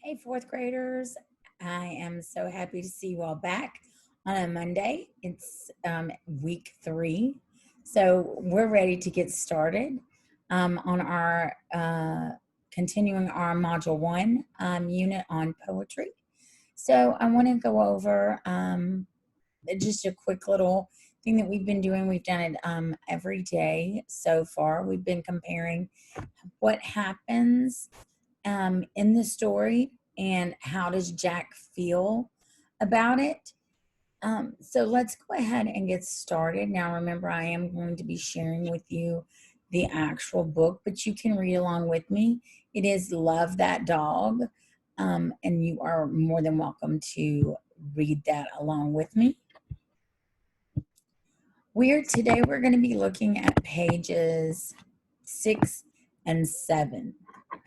Hey, fourth graders. I am so happy to see you all back on a Monday. It's week 3. So we're ready to get started on our continuing our module 1 unit on poetry. So I want to go over just a quick little thing that we've been doing. We've done it every day so far. We've been comparing what happens in the story and how does Jack feel about it. So let's go ahead and get started. Now, remember, I am going to be sharing with you the actual book, but you can read along with me. It is Love That Dog, and you are more than welcome to read that along with me. Today we're going to be looking at pages 6 and 7.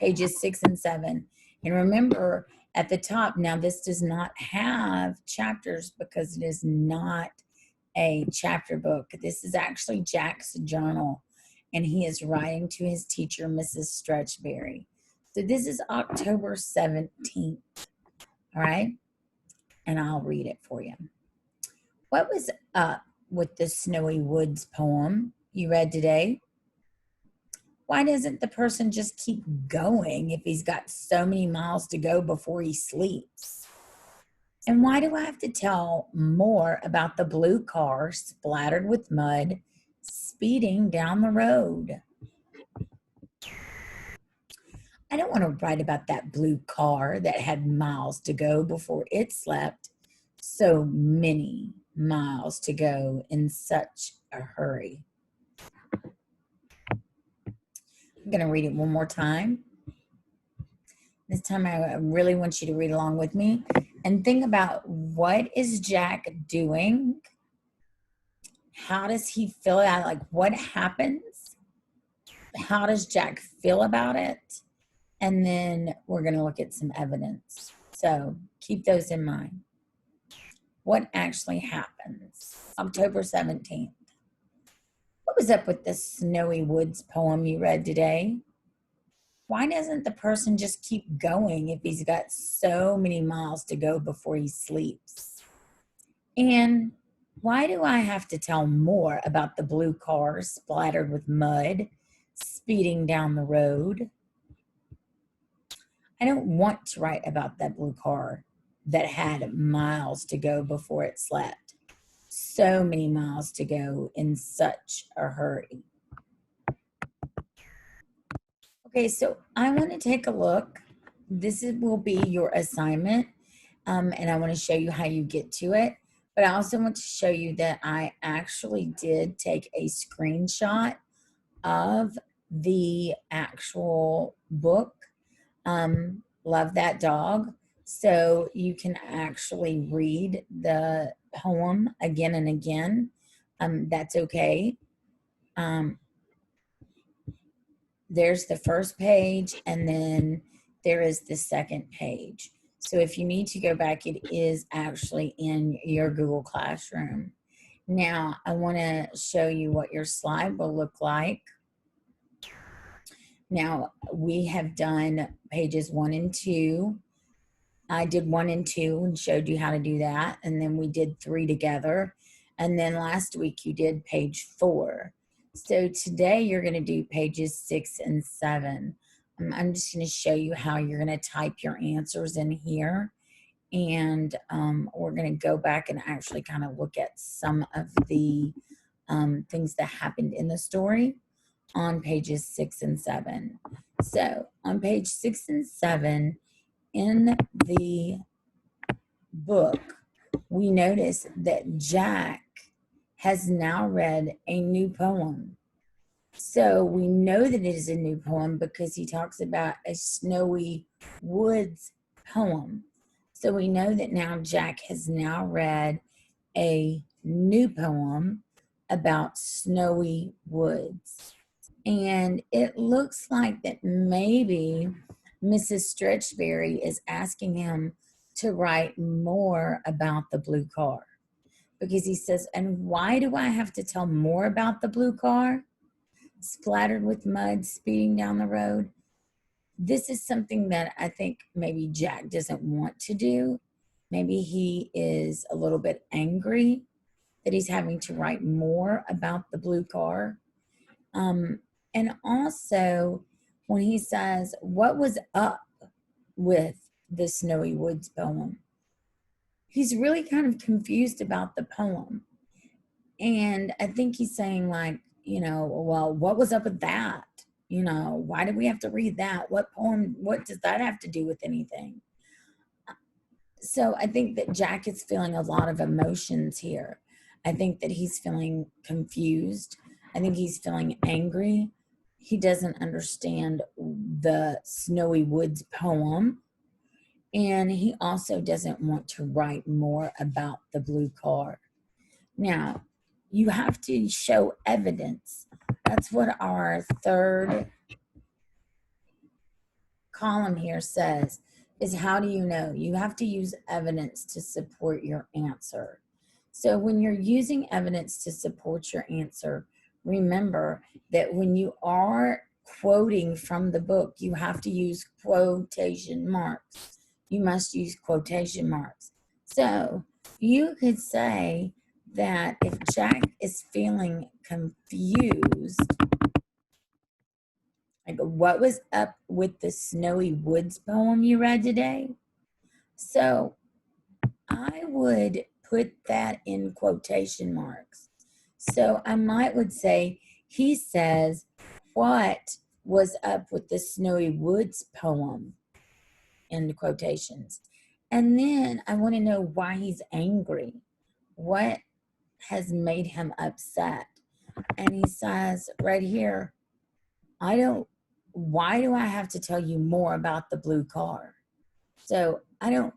Pages 6 and 7. And remember, at the top, now this does not have chapters because it is not a chapter book. This is actually Jack's journal, and he is writing to his teacher, Mrs. Stretchberry. So this is October 17th, all right? And I'll read it for you. What was up with the Snowy Woods poem you read today? Why doesn't the person just keep going if he's got so many miles to go before he sleeps? And why do I have to tell more about the blue car splattered with mud speeding down the road? I don't want to write about that blue car that had miles to go before it slept. So many miles to go in such a hurry. I'm going to read it one more time. This time I really want you to read along with me and think about, what is Jack doing? How does he feel about it? Like, what happens? How does Jack feel about it? And then we're going to look at some evidence. So keep those in mind. What actually happens? October 17th. What was up with the Snowy Woods poem you read today? Why doesn't the person just keep going if he's got so many miles to go before he sleeps? And why do I have to tell more about the blue car splattered with mud speeding down the road? I don't want to write about that blue car that had miles to go before it slept. So many miles to go in such a hurry. Okay, so I want to take a look. Will be your assignment, and I want to show you how you get to it. But I also want to show you that I actually did take a screenshot of the actual book, Love That Dog. So you can actually read the poem again and again. That's okay. There's the first page, and then there is the second page. So if you need to go back, it is actually in your Google Classroom. Now, I want to show you what your slide will look like. Now, we have done pages 1 and 2. I did 1 and 2 and showed you how to do that. And then we did 3 together. And then last week you did page 4. So today you're going to do pages 6 and 7. I'm just going to show you how you're going to type your answers in here. And we're going to go back and actually kind of look at some of the things that happened in the story on pages 6 and 7. So on page 6 and 7 in the book, we notice that Jack has now read a new poem. So we know that it is a new poem because he talks about a Snowy Woods poem. So we know that now Jack has now read a new poem about snowy woods. And it looks like that maybe Mrs. Stretchberry is asking him to write more about the blue car, because he says, and why do I have to tell more about the blue car splattered with mud speeding down the road? this is something that I think maybe Jack doesn't want to do. Maybe he is a little bit angry that he's having to write more about the blue car. Um, and also, when he says, what was up with the Snowy Woods poem? He's really kind of confused about the poem. And I think he's saying, like, well, what was up with that? Why did we have to read that? What poem, what does that have to do with anything? So I think that Jack is feeling a lot of emotions here. I think that he's feeling confused. I think he's feeling angry. He doesn't understand the Snowy Woods poem. And he also doesn't want to write more about the blue car. Now, you have to show evidence. That's what our third column here says, is how do you know? You have to use evidence to support your answer. So when you're using evidence to support your answer, remember that when you are quoting from the book, you have to use quotation marks. You must use quotation marks. So you could say that if Jack is feeling confused, like, what was up with the Snowy Woods poem you read today? So I would put that in quotation marks. So I would say, he says, what was up with the Snowy Woods poem, in the quotations. And then I want to know why he's angry. What has made him upset? And he says right here, why do I have to tell you more about the blue car? So I don't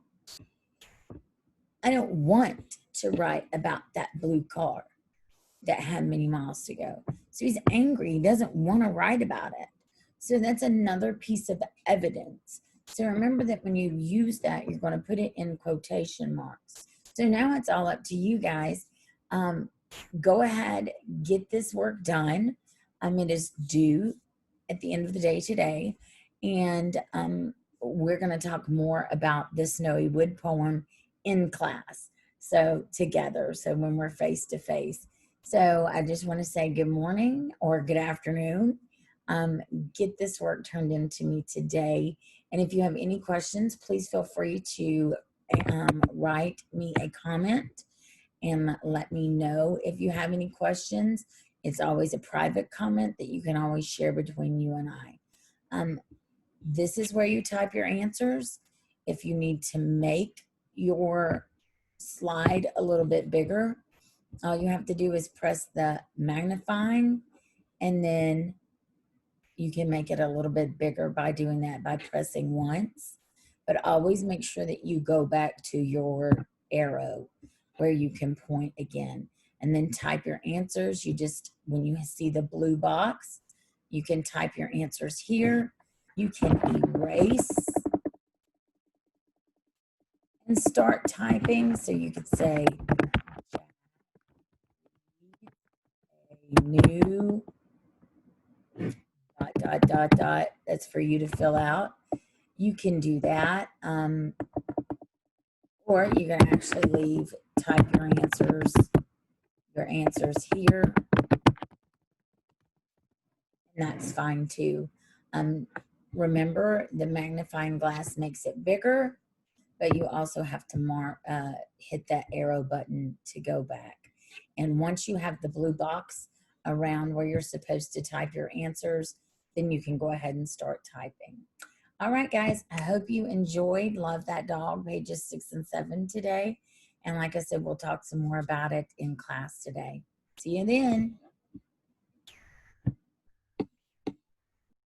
want to write about that blue car that had many miles to go. So he's angry. He doesn't want to write about it. So that's another piece of evidence. So remember that when you use that, you're going to put it in quotation marks. So now it's all up to you guys. Go ahead, get this work done. It is due at the end of the day today. And we're going to talk more about the Snowy Wood poem in class. So together, so when we're face to face. So I just want to say good morning or good afternoon. Get this work turned into me today. And if you have any questions, please feel free to write me a comment and let me know if you have any questions. It's always a private comment that you can always share between you and I. This is where you type your answers. If you need to make your slide a little bit bigger, all you have to do is press the magnifying, and then you can make it a little bit bigger by doing that by pressing once. But always make sure that you go back to your arrow where you can point again, and then type your answers. When you see the blue box, you can type your answers here. You can erase and start typing. So you could say, a new ... That's for you to fill out. You can do that. Or you can actually type your answers here. And that's fine too. Remember, the magnifying glass makes it bigger, but you also have to hit that arrow button to go back. And once you have the blue box around where you're supposed to type your answers, then you can go ahead and start typing. All right, guys, I hope you enjoyed Love That Dog, pages 6 and 7 today. And like I said, we'll talk some more about it in class today. See you then.